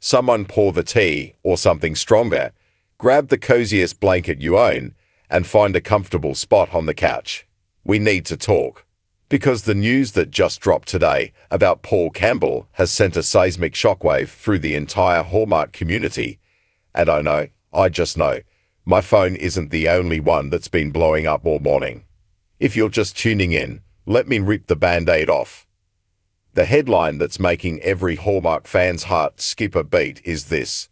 someone pour the tea or something stronger, grab the coziest blanket you own, and find a comfortable spot on the couch. We need to talk. Because the news that just dropped today about Paul Campbell has sent a seismic shockwave through the entire Hallmark community. And I just know, my phone isn't the only one that's been blowing up all morning. If you're just tuning in, let me rip the Band-Aid off. The headline that's making every Hallmark fan's heart skip a beat is this: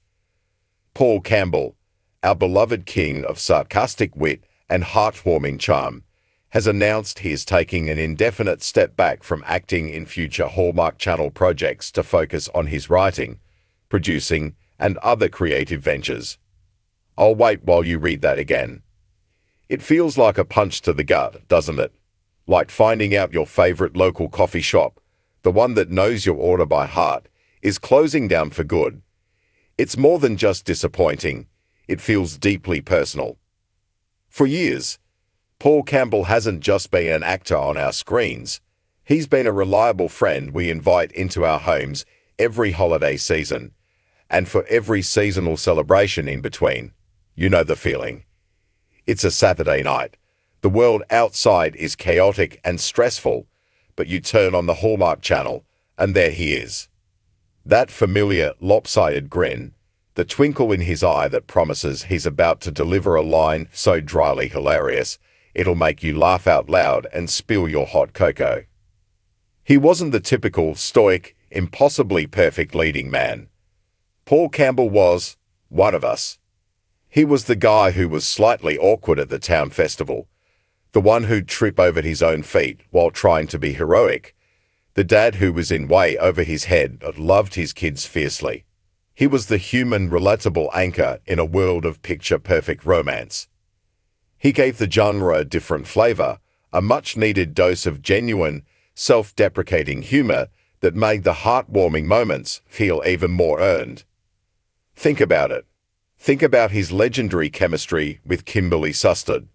Paul Campbell, our beloved king of sarcastic wit and heartwarming charm, has announced he is taking an indefinite step back from acting in future Hallmark Channel projects to focus on his writing, producing, and other creative ventures. I'll wait while you read that again. It feels like a punch to the gut, doesn't it? Like finding out your favorite local coffee shop, the one that knows your order by heart, is closing down for good. It's more than just disappointing. It feels deeply personal. For years, Paul Campbell hasn't just been an actor on our screens. He's been a reliable friend we invite into our homes every holiday season, and for every seasonal celebration in between. You know the feeling. It's a Saturday night. The world outside is chaotic and stressful, but you turn on the Hallmark Channel, and there he is. That familiar, lopsided grin, the twinkle in his eye that promises he's about to deliver a line so dryly hilarious, it'll make you laugh out loud and spill your hot cocoa. He wasn't the typical, stoic, impossibly perfect leading man. Paul Campbell was one of us. He was the guy who was slightly awkward at the town festival, the one who'd trip over his own feet while trying to be heroic, the dad who was in way over his head but loved his kids fiercely. He was the human, relatable anchor in a world of picture-perfect romance. He gave the genre a different flavor, a much-needed dose of genuine, self-deprecating humor that made the heartwarming moments feel even more earned. Think about it. Think about his legendary chemistry with Kimberly Sustard.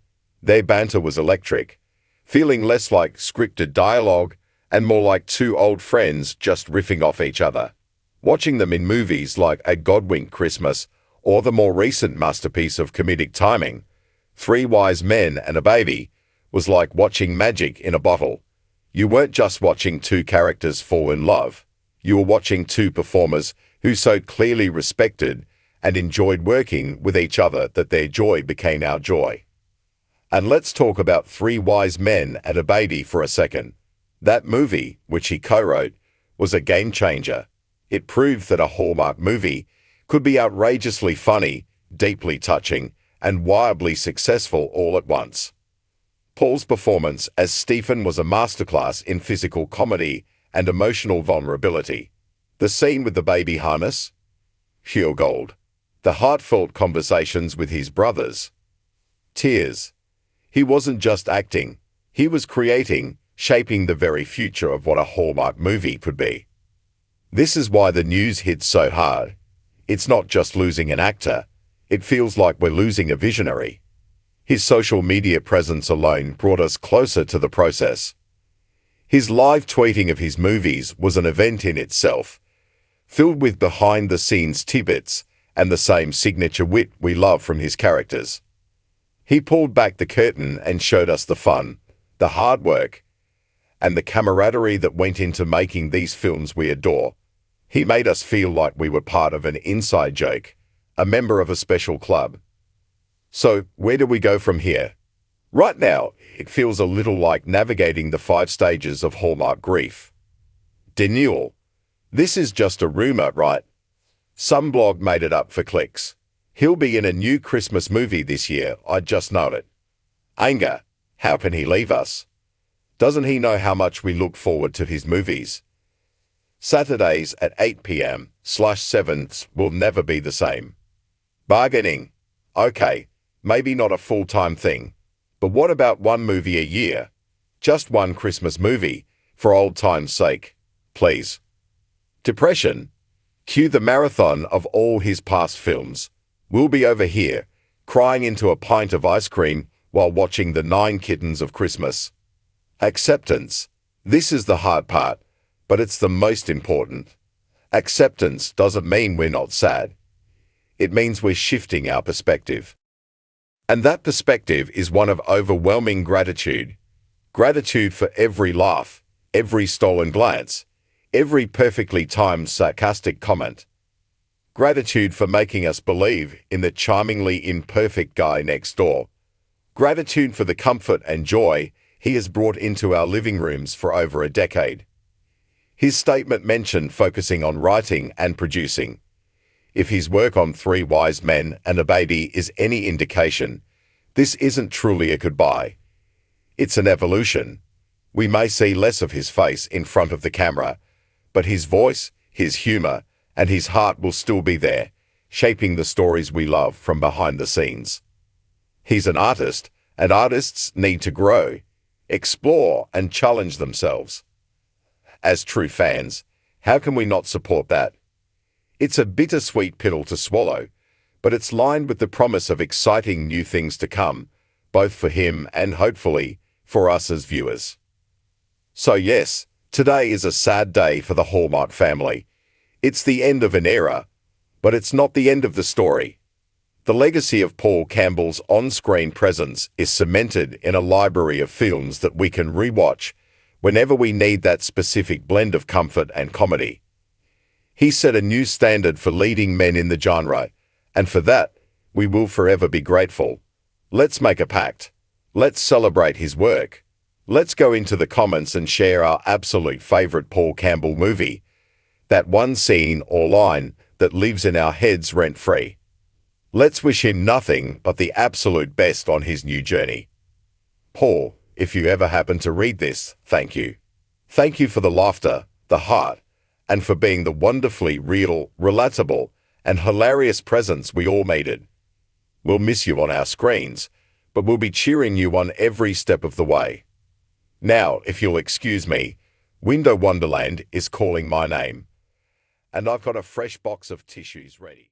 Their banter was electric, feeling less like scripted dialogue and more like two old friends just riffing off each other. Watching them in movies like A Godwink Christmas or the more recent masterpiece of comedic timing, Three Wise Men and a Baby, was like watching magic in a bottle. You weren't just watching two characters fall in love. You were watching two performers who so clearly respected and enjoyed working with each other that their joy became our joy. And let's talk about Three Wise Men and a Baby for a second. That movie, which he co-wrote, was a game changer. It proved that a Hallmark movie could be outrageously funny, deeply touching, and wildly successful all at once. Paul's performance as Stephen was a masterclass in physical comedy and emotional vulnerability. The scene with the baby harness? Pure gold. The heartfelt conversations with his brothers? Tears. He wasn't just acting. He was creating, shaping the very future of what a Hallmark movie could be. This is why the news hits so hard. It's not just losing an actor. It feels like we're losing a visionary. His social media presence alone brought us closer to the process. His live tweeting of his movies was an event in itself, filled with behind-the-scenes tidbits and the same signature wit we love from his characters. He pulled back the curtain and showed us the fun, the hard work, and the camaraderie that went into making these films we adore. He made us feel like we were part of an inside joke, a member of a special club. So, where do we go from here? Right now, it feels a little like navigating the 5 stages of Hallmark grief. Denial. This is just a rumor, right? Some blog made it up for clicks. He'll be in a new Christmas movie this year, I just know it. Anger. How can he leave us? Doesn't he know how much we look forward to his movies? Saturdays at 8 p.m/7 will never be the same. Bargaining. Okay, maybe not a full-time thing. But what about one movie a year? Just one Christmas movie, for old time's sake, please. Depression. Cue the marathon of all his past films. We'll be over here, crying into a pint of ice cream while watching The 9 Kittens of Christmas. Acceptance. This is the hard part, but it's the most important. Acceptance doesn't mean we're not sad. It means we're shifting our perspective. And that perspective is one of overwhelming gratitude. Gratitude for every laugh, every stolen glance, every perfectly timed sarcastic comment. Gratitude for making us believe in the charmingly imperfect guy next door. Gratitude for the comfort and joy he has brought into our living rooms for over a decade. His statement mentioned focusing on writing and producing. If his work on Three Wise Men and a Baby is any indication, this isn't truly a goodbye. It's an evolution. We may see less of his face in front of the camera, but his voice, his humor, and his heart will still be there, shaping the stories we love from behind the scenes. He's an artist, and artists need to grow, explore, and challenge themselves. As true fans, how can we not support that? It's a bittersweet pill to swallow, but it's lined with the promise of exciting new things to come, both for him and, hopefully, for us as viewers. So yes, today is a sad day for the Hallmark family. It's the end of an era, but it's not the end of the story. The legacy of Paul Campbell's on-screen presence is cemented in a library of films that we can rewatch whenever we need that specific blend of comfort and comedy. He set a new standard for leading men in the genre, and for that, we will forever be grateful. Let's make a pact. Let's celebrate his work. Let's go into the comments and share our absolute favorite Paul Campbell movie, that one scene or line that lives in our heads rent-free. Let's wish him nothing but the absolute best on his new journey. Paul, if you ever happen to read this, thank you. Thank you for the laughter, the heart, and for being the wonderfully real, relatable, and hilarious presence we all needed. We'll miss you on our screens, but we'll be cheering you on every step of the way. Now, if you'll excuse me, Window Wonderland is calling my name, and I've got a fresh box of tissues ready.